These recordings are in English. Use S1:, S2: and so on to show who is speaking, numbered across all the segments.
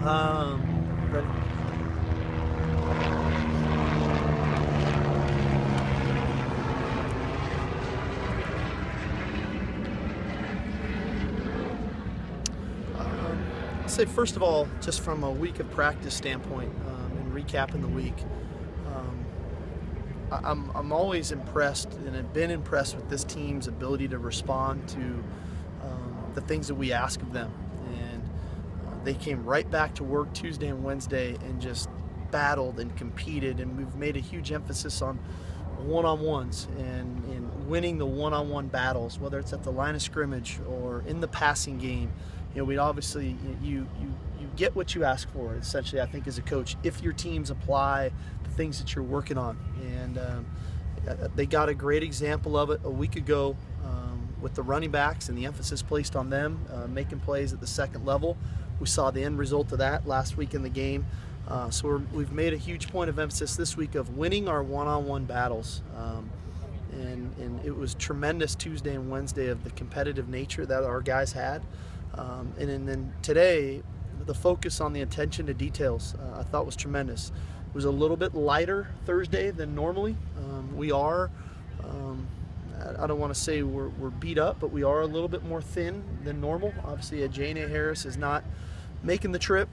S1: Ready? I'll say first of all, just from a week of practice standpoint, and recapping the week, I'm always impressed and have been impressed with this team's ability to respond to the things that we ask of them. And they came right back to work Tuesday and Wednesday and just battled and competed, and we've made a huge emphasis on one-on-ones and winning the one-on-one battles, whether it's at the line of scrimmage or in the passing game. You know, we obviously, you get what you ask for, essentially, I think, as a coach, if your teams apply the things that you're working on. And they got a great example of it a week ago with the running backs and the emphasis placed on them, making plays at the second level. We saw the end result of that last week in the game. So we've made a huge point of emphasis this week of winning our one-on-one battles. And it was tremendous Tuesday and Wednesday of the competitive nature that our guys had. And then today, the focus on the attention to details I thought was tremendous. It was a little bit lighter Thursday than normally. We are, I don't want to say we're beat up, but we are a little bit more thin than normal. Obviously, Ajane Harris is not making the trip.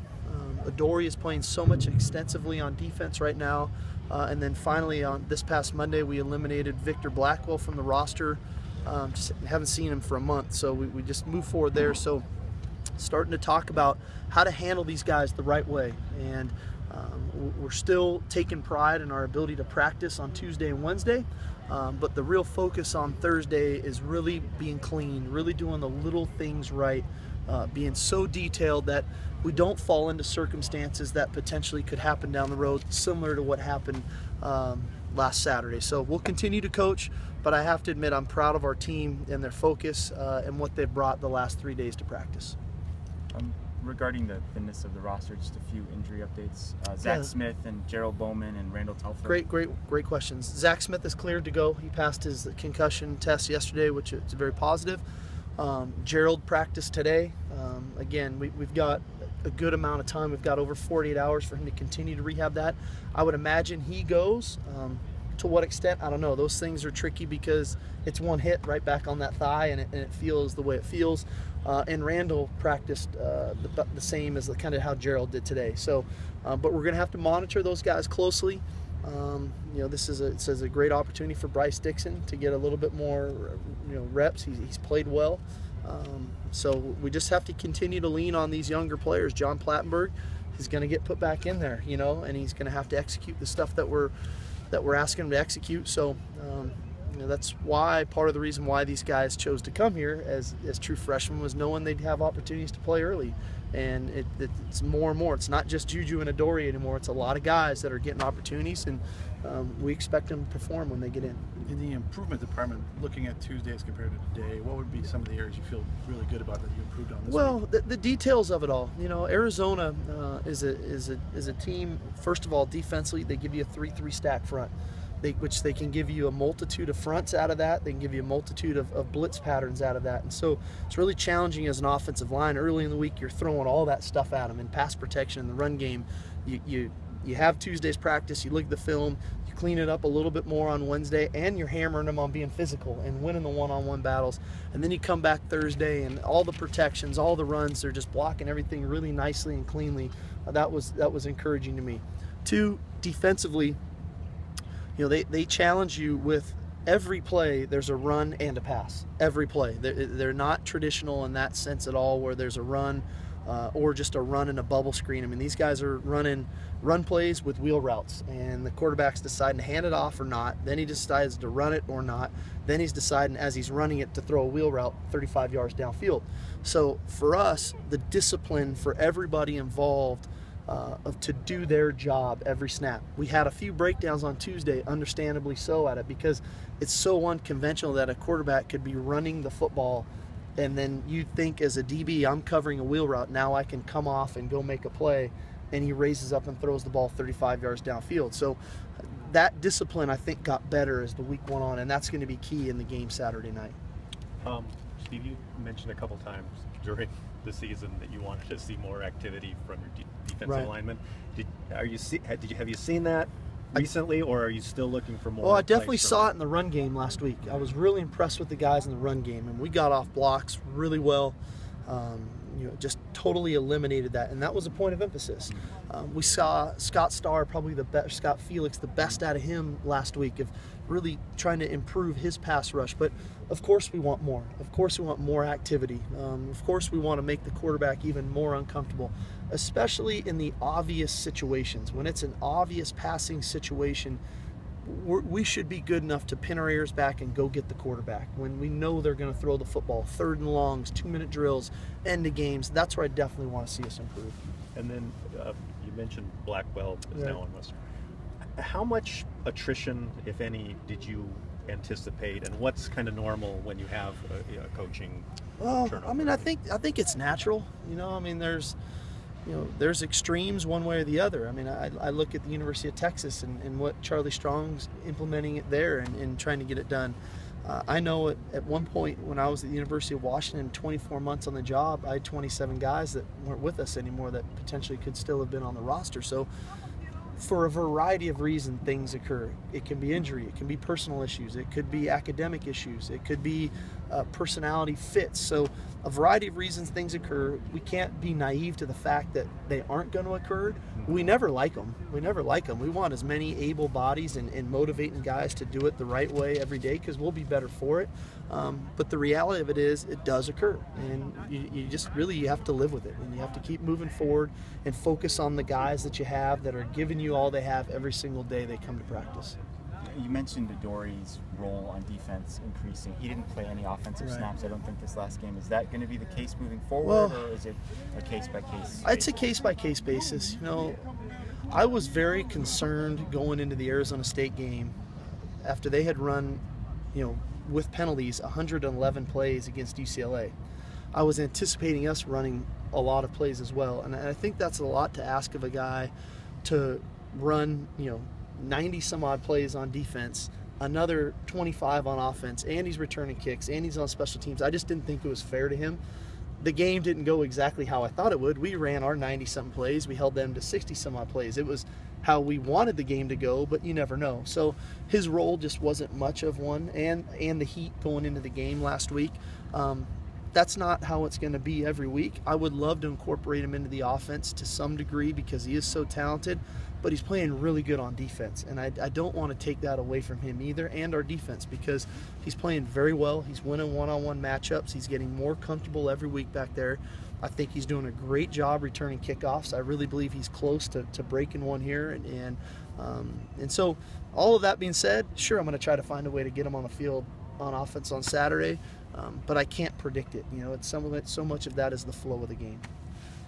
S1: Adoree is playing so much extensively on defense right now. And then finally, on this past Monday, we eliminated Victor Blackwell from the roster. Just haven't seen him for a month, so we just moved forward there. So starting to talk about how to handle these guys the right way. And we're still taking pride in our ability to practice on Tuesday and Wednesday. But the real focus on Thursday is really being clean, really doing the little things right, being so detailed that we don't fall into circumstances that potentially could happen down the road, similar to what happened last Saturday. So we'll continue to coach, but I have to admit I'm proud of our team and their focus and what they've brought the last 3 days to practice.
S2: Regarding the thinness of the roster, just a few injury updates. Zach Smith and Gerald Bowman and Randall Telfer.
S1: Great questions. Zach Smith is cleared to go. He passed his concussion test yesterday, which is very positive. Gerald practiced today. Again, we've got a good amount of time. We've got over 48 hours for him to continue to rehab that. I would imagine he goes. To what extent, I don't know. Those things are tricky because it's one hit right back on that thigh, and it feels the way it feels. And Randall practiced the same as kind of how Gerald did today. So, but we're going to have to monitor those guys closely. You know, this is a great opportunity for Bryce Dixon to get a little bit more, reps. He's played well. So we just have to continue to lean on these younger players. John Plattenberg is going to get put back in there, and he's going to have to execute the stuff that we're asking him to execute. So that's why part of the reason why these guys chose to come here as true freshmen was knowing they'd have opportunities to play early. And it's more and more. It's not just Juju and Adoree anymore. It's a lot of guys that are getting opportunities, and we expect them to perform when they get in.
S3: In the improvement department, looking at Tuesday as compared to today, what would be some of the areas you feel really good about that you improved on this week?
S1: The details of it all. Arizona is a team. First of all, defensively, they give you a 3-3 stack front, which they can give you a multitude of fronts out of that. They can give you a multitude of blitz patterns out of that. And so it's really challenging as an offensive line. Early in the week, you're throwing all that stuff at them. In pass protection, in the run game, you have Tuesday's practice, you look at the film, you clean it up a little bit more on Wednesday, and you're hammering them on being physical and winning the one-on-one battles. And then you come back Thursday, and all the protections, all the runs, they're just blocking everything really nicely and cleanly. That was encouraging to me. 2, defensively, they challenge you with every play. There's a run and a pass. Every play. They're not traditional in that sense at all, where there's a run or just a run and a bubble screen. I mean, these guys are running run plays with wheel routes, and the quarterback's deciding to hand it off or not. Then he decides to run it or not. Then he's deciding as he's running it to throw a wheel route 35 yards downfield. So for us, the discipline for everybody involved to do their job every snap. We had a few breakdowns on Tuesday, understandably so, at it, because it's so unconventional that a quarterback could be running the football, and then you think as a DB, I'm covering a wheel route, now I can come off and go make a play, and he raises up and throws the ball 35 yards downfield. So that discipline, I think, got better as the week went on, and that's going to be key in the game Saturday night.
S4: Steve, you mentioned a couple times during the season that you wanted to see more activity from your defensive
S1: Right.
S4: linemen. Have you seen that recently, or are you still looking for more?
S1: Well, I definitely
S4: plays from
S1: saw
S4: them?
S1: it in the run game last week. I was really impressed with the guys in the run game, and we got off blocks really well. Just totally eliminated that, and that was a point of emphasis. We saw Scott Starr, probably the best, Scott Felix, the best out of him last week of really trying to improve his pass rush. But of course we want more. Of course we want more activity. Of course we want to make the quarterback even more uncomfortable, especially in the obvious situations. When it's an obvious passing situation, we should be good enough to pin our ears back and go get the quarterback. When we know they're going to throw the football, 3rd and longs, 2-minute drills, end of games, that's where I definitely want to see us improve.
S4: And then you mentioned Blackwell is
S1: Right.
S4: now on Western. How much attrition, if any, did you anticipate, and what's kind of normal when you have a coaching turnover?
S1: I mean, I think it's natural. There's extremes one way or the other. I mean, I look at the University of Texas and what Charlie Strong's implementing it there and trying to get it done. I know at one point when I was at the University of Washington, 24 months on the job, I had 27 guys that weren't with us anymore that potentially could still have been on the roster. So for a variety of reasons, things occur. It can be injury, it can be personal issues, it could be academic issues, it could be personality fits. So a variety of reasons things occur. We can't be naive to the fact that they aren't going to occur. We never like them. We want as many able bodies and motivating guys to do it the right way every day, because we'll be better for it. But the reality of it is, it does occur, and you just really have to live with it, and you have to keep moving forward and focus on the guys that you have that are giving you all they have every single day they come to practice.
S2: You mentioned Adori's role on defense increasing. He didn't play any offensive
S1: Right.
S2: snaps, I don't think, this last game. Is that going to be the case moving forward,
S1: Well,
S2: or is it a case-by-case?
S1: It's a case-by-case basis. I was very concerned going into the Arizona State game after they had run, with penalties, 111 plays against UCLA. I was anticipating us running a lot of plays as well, and I think that's a lot to ask of a guy to run, 90 some odd plays on defense, another 25 on offense, and he's returning kicks, and he's on special teams. I just didn't think it was fair to him. The game didn't go exactly how I thought it would. We ran our 90-something plays. We held them to 60-some-odd plays. It was how we wanted the game to go, but you never know. So his role just wasn't much of one, and the heat going into the game last week. That's not how it's going to be every week. I would love to incorporate him into the offense to some degree because he is so talented, but he's playing really good on defense, and I don't want to take that away from him either, and our defense, because he's playing very well. He's winning one-on-one matchups. He's getting more comfortable every week back there. I think he's doing a great job returning kickoffs. I really believe he's close to breaking one here, and so all of that being said, sure, I'm going to try to find a way to get him on the field on offense on Saturday, but I can't predict it. It's so much of that is the flow of the game.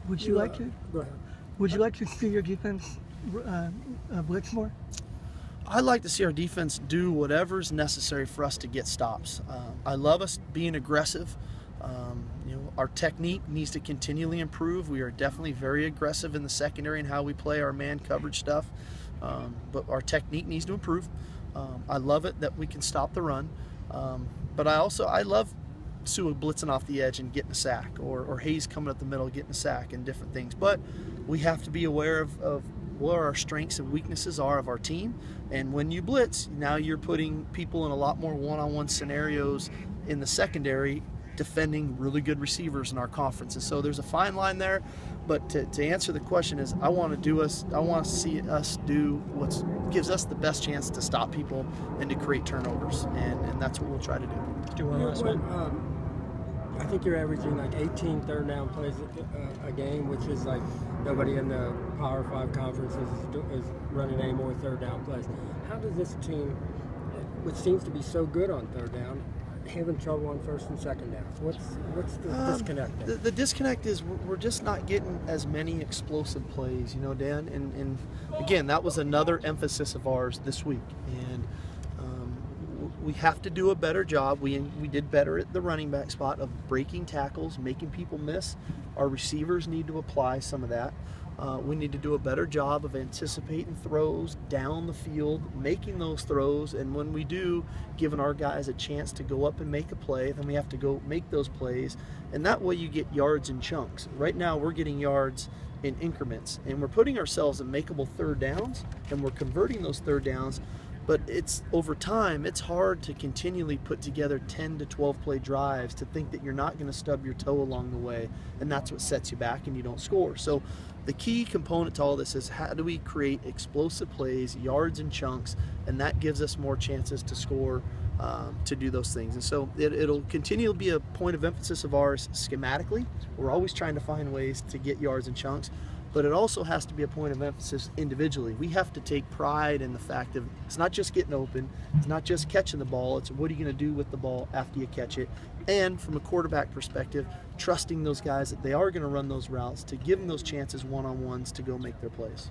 S5: Would you like to?
S3: Go ahead.
S5: Would you like to see your defense blitz more?
S1: I'd like to see our defense do whatever's necessary for us to get stops. I love us being aggressive. Our technique needs to continually improve. We are definitely very aggressive in the secondary and how we play our man coverage stuff, but our technique needs to improve. I love it that we can stop the run, but I love Sua blitzing off the edge and getting a sack, or Hayes coming up the middle getting a sack, and different things. But we have to be aware of what our strengths and weaknesses are of our team. And when you blitz, now you're putting people in a lot more one-on-one scenarios in the secondary, defending really good receivers in our conference. And so there's a fine line there. But to answer the question is, I want to see us do what gives us the best chance to stop people and to create turnovers, and that's what we'll try to do.
S5: Do one last one.
S6: I think you're averaging like 18 third down plays a game, which is like nobody in the Power 5 conferences is running any more third down plays. How does this team, which seems to be so good on third down, having trouble on first and second downs? What's the disconnect there?
S1: The disconnect is we're just not getting as many explosive plays, Dan. And again, that was another emphasis of ours this week. And we have to do a better job. We did better at the running back spot of breaking tackles, making people miss. Our receivers need to apply some of that. We need to do a better job of anticipating throws down the field, making those throws, and when we do, giving our guys a chance to go up and make a play, then we have to go make those plays, and that way you get yards in chunks. Right now we're getting yards in increments, and we're putting ourselves in makeable third downs, and we're converting those third downs. But it's over time, it's hard to continually put together 10 to 12 play drives to think that you're not going to stub your toe along the way, and that's what sets you back and you don't score. So the key component to all this is, how do we create explosive plays, yards and chunks, and that gives us more chances to score, to do those things. And so it'll continue to be a point of emphasis of ours schematically. We're always trying to find ways to get yards and chunks, but it also has to be a point of emphasis individually. We have to take pride in the fact of, it's not just getting open, it's not just catching the ball, it's what are you going to do with the ball after you catch it. And from a quarterback perspective, trusting those guys that they are going to run those routes, to give them those chances one-on-ones to go make their plays.